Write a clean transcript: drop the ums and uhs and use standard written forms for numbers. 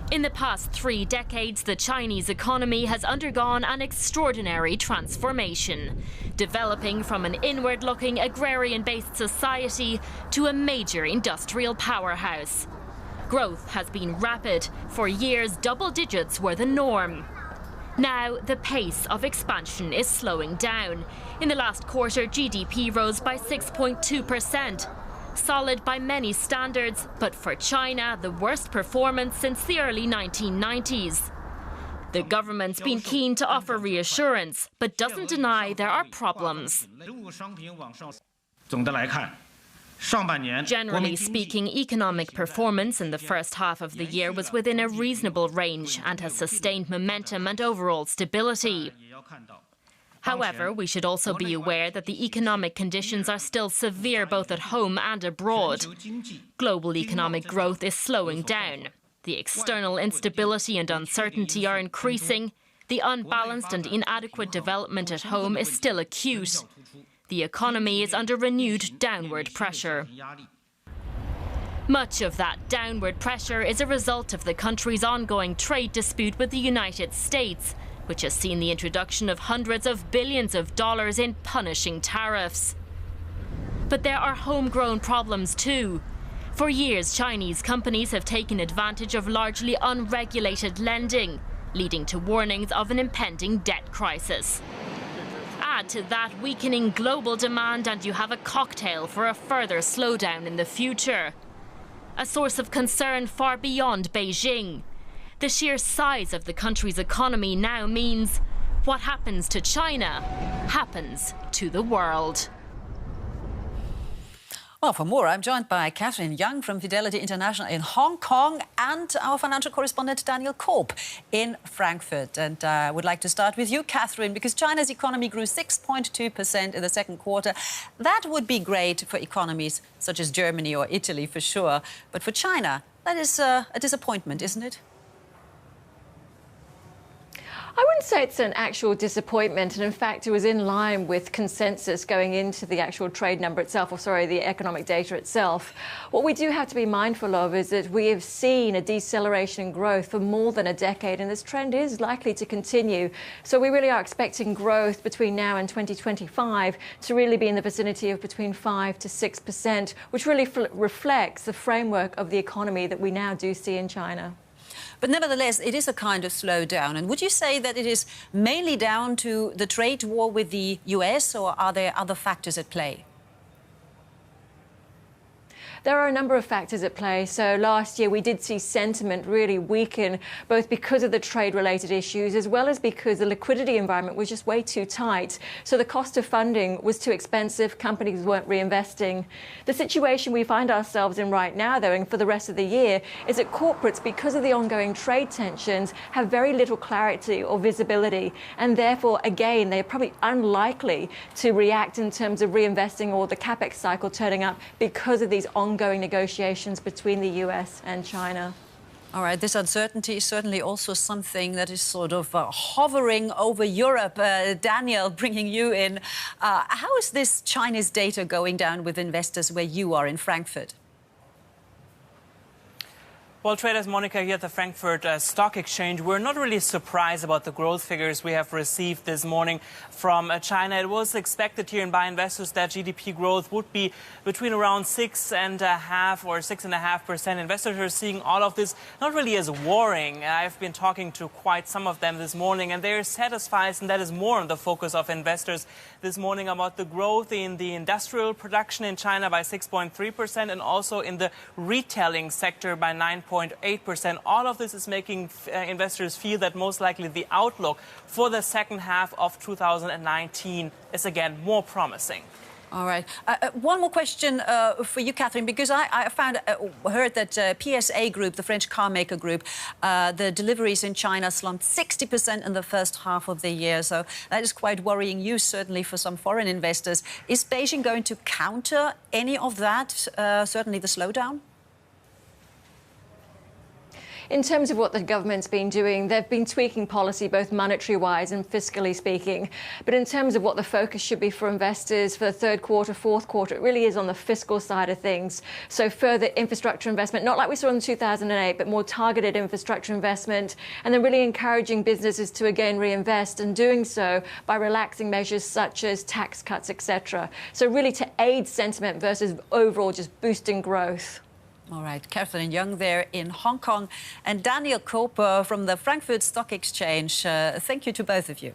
In the past 3 decades, the Chinese economy has undergone an extraordinary transformation, developing from an inward-looking agrarian-based society to a major industrial powerhouse. Growth has been rapid. For years, double digits were the norm. Now, the pace of expansion is slowing down. In the last quarter, GDP rose by 6.2%. Solid by many standards, but for China, the worst performance since the early 1990s. The government's been keen to offer reassurance, but doesn't deny there are problems. Generally speaking, economic performance in the first half of the year was within a reasonable range and has sustained momentum and overall stability. However, we should also be aware that the economic conditions are still severe both at home and abroad. Global economic growth is slowing down. The external instability and uncertainty are increasing. The unbalanced and inadequate development at home is still acute. The economy is under renewed downward pressure. Much of that downward pressure is a result of the country's ongoing trade dispute with the United States, which has seen the introduction of hundreds of billions of dollars in punishing tariffs. But there are homegrown problems too. For years, Chinese companies have taken advantage of largely unregulated lending, leading to warnings of an impending debt crisis. Add to that weakening global demand and you have a cocktail for a further slowdown in the future. A source of concern far beyond Beijing. The sheer size of the country's economy now means what happens to China happens to the world. Well, for more, I'm joined by Catherine Young from Fidelity International in Hong Kong and our financial correspondent Daniel Korb in Frankfurt. And I would like to start with you, Catherine, because China's economy grew 6.2% in the second quarter. That would be great for economies such as Germany or Italy, for sure. But for China, that is a disappointment, isn't it? I wouldn't say it's an actual disappointment, and in fact it was in line with consensus going into the actual trade number itself, or sorry, the economic data itself. What we do have to be mindful of is that we have seen a deceleration in growth for more than a decade, and this trend is likely to continue. So we really are expecting growth between now and 2025 to really be in the vicinity of between 5 to 6%, which really reflects the framework of the economy that we now do see in China. But nevertheless, it is a kind of slowdown. And would you say that it is mainly down to the trade war with the US, or are there other factors at play? There are a number of factors at play. So last year we did see sentiment really weaken, both because of the trade-related issues as well as because the liquidity environment was just way too tight. So the cost of funding was too expensive, companies weren't reinvesting. The situation we find ourselves in right now, though, and for the rest of the year, is that corporates, because of the ongoing trade tensions, have very little clarity or visibility. And therefore, again, they're probably unlikely to react in terms of reinvesting or the capex cycle turning up because of these ongoing negotiations between the US and China. All right, this uncertainty is certainly also something that is sort of hovering over Europe. Daniel, bringing you in. How is this Chinese data going down with investors where you are in Frankfurt? Well, traders, Monica, here at the Frankfurt Stock Exchange, we're not really surprised about the growth figures we have received this morning from China. It was expected here by investors that GDP growth would be between around 6.5% or 6.5%. Investors are seeing all of this not really as worrying. I've been talking to quite some of them this morning, and they're satisfied, and that is more on the focus of investors this morning, about the growth in the industrial production in China by 6.3% and also in the retailing sector by 9.8%. All of this is making investors feel that most likely the outlook for the second half of 2019 is again more promising. All right. One more question for you, Catherine, because I heard that PSA Group, the French car maker group, the deliveries in China slumped 60% in the first half of the year. So that is quite worrying you, certainly for some foreign investors. Is Beijing going to counter any of that, certainly the slowdown? In terms of what the government's been doing, they've been tweaking policy, both monetary-wise and fiscally speaking. But in terms of what the focus should be for investors for the third quarter, fourth quarter, it really is on the fiscal side of things. So further infrastructure investment, not like we saw in 2008, but more targeted infrastructure investment, and then really encouraging businesses to again reinvest, and doing so by relaxing measures such as tax cuts, etc. So really to aid sentiment versus overall just boosting growth. All right, Catherine Young there in Hong Kong and Daniel Cope from the Frankfurt Stock Exchange. Thank you to both of you.